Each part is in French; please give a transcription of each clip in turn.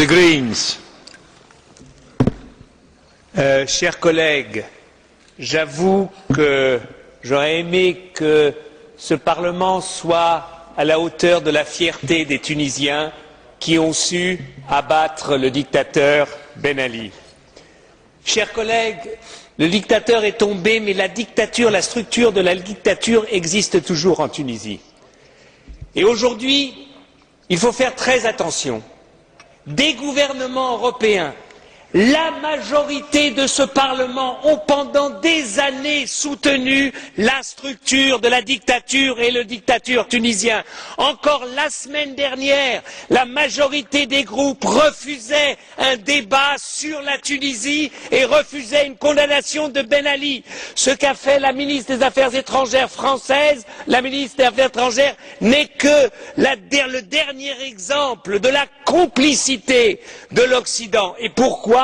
The Greens. Chers collègues, j'avoue que j'aurais aimé que ce Parlement soit à la hauteur de la fierté des Tunisiens qui ont su abattre le dictateur Ben Ali. Chers collègues, le dictateur est tombé, mais la dictature, la structure de la dictature existe toujours en Tunisie. Et aujourd'hui, il faut faire très attention. Des gouvernements européens, la majorité de ce Parlement ont pendant des années soutenu la structure de la dictature et le dictateur tunisien. Encore la semaine dernière, la majorité des groupes refusaient un débat sur la Tunisie et refusaient une condamnation de Ben Ali. Ce qu'a fait la ministre des Affaires étrangères française, la ministre des Affaires étrangères, n'est que le dernier exemple de la complicité de l'Occident. Et pourquoi?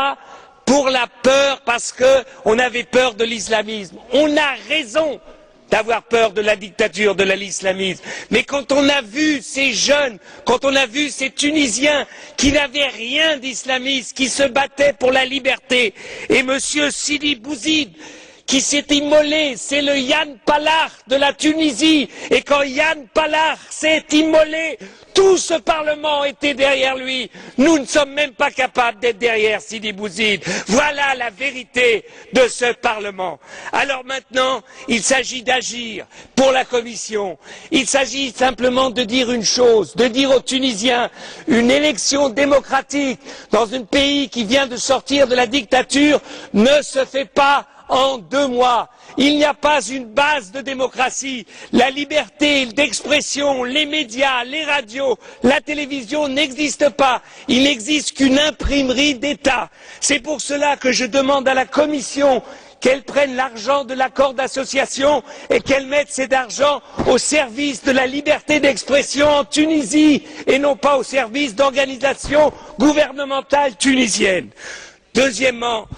Pour la peur, parce qu'on avait peur de l'islamisme. On a raison d'avoir peur de la dictature, de l'islamisme. Mais quand on a vu ces jeunes, quand on a vu ces Tunisiens qui n'avaient rien d'islamiste, qui se battaient pour la liberté, et M. Sidi Bouzid, qui s'est immolé, c'est le Yann Palach de la Tunisie, et quand Yann Palach s'est immolé, tout ce Parlement était derrière lui. Nous ne sommes même pas capables d'être derrière Sidi Bouzid. Voilà la vérité de ce Parlement. Alors maintenant, il s'agit d'agir pour la Commission. Il s'agit simplement de dire une chose, de dire aux Tunisiens, une élection démocratique dans un pays qui vient de sortir de la dictature ne se fait pas en 2 mois. Il n'y a pas une base de démocratie. La liberté d'expression, les médias, les radios, la télévision n'existent pas. Il n'existe qu'une imprimerie d'État. C'est pour cela que je demande à la Commission qu'elle prenne l'argent de l'accord d'association et qu'elle mette cet argent au service de la liberté d'expression en Tunisie et non pas au service d'organisations gouvernementales tunisiennes. Deuxièmement,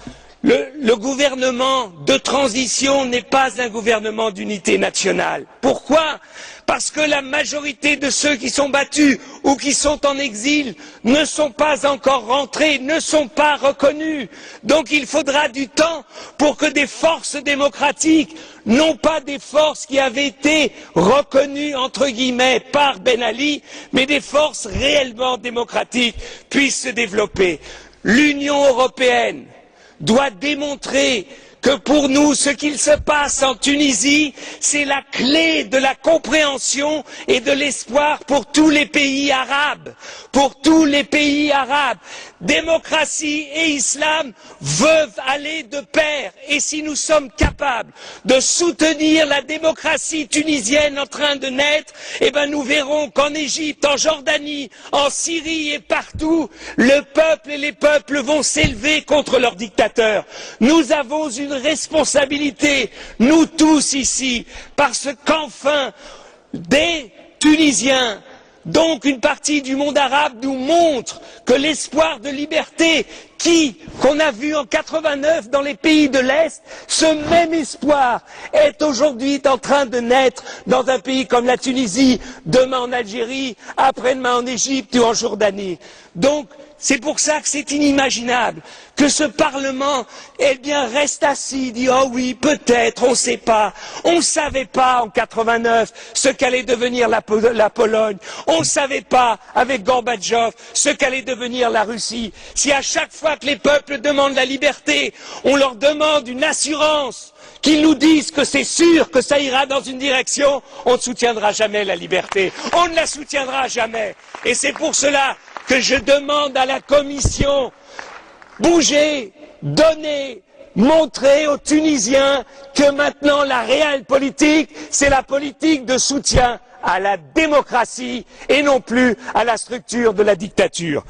le gouvernement de transition n'est pas un gouvernement d'unité nationale. Pourquoi? Parce que la majorité de ceux qui sont battus ou qui sont en exil ne sont pas encore rentrés, ne sont pas reconnus. Donc il faudra du temps pour que des forces démocratiques, non pas des forces qui avaient été reconnues entre guillemets par Ben Ali, mais des forces réellement démocratiques puissent se développer. L'Union européenne doit démontrer que pour nous, ce qu'il se passe en Tunisie, c'est la clé de la compréhension et de l'espoir pour tous les pays arabes. Pour tous les pays arabes. Démocratie et islam veulent aller de pair. Et si nous sommes capables de soutenir la démocratie tunisienne en train de naître, eh ben nous verrons qu'en Égypte, en Jordanie, en Syrie et partout, le peuple et les peuples vont s'élever contre leurs dictateurs. Nous avons une responsabilité, nous tous ici, parce qu'enfin, des Tunisiens, donc une partie du monde arabe, nous montre que l'espoir de liberté qu'on a vu en 89 dans les pays de l'Est, ce même espoir est aujourd'hui en train de naître dans un pays comme la Tunisie, demain en Algérie, après-demain en Égypte ou en Jordanie. Donc, c'est pour ça que c'est inimaginable que ce Parlement, eh bien, reste assis, dit oh oui, peut-être, on ne sait pas. On ne savait pas en 89 ce qu'allait devenir la Pologne. On ne savait pas avec Gorbatchev ce qu'allait devenir la Russie. Si à chaque fois que les peuples demandent la liberté, on leur demande une assurance, qu'ils nous disent que c'est sûr que ça ira dans une direction, on ne soutiendra jamais la liberté. On ne la soutiendra jamais. Et c'est pour cela que je demande à la Commission, bougez, donnez, montrez aux Tunisiens que maintenant la réelle politique, c'est la politique de soutien à la démocratie et non plus à la structure de la dictature.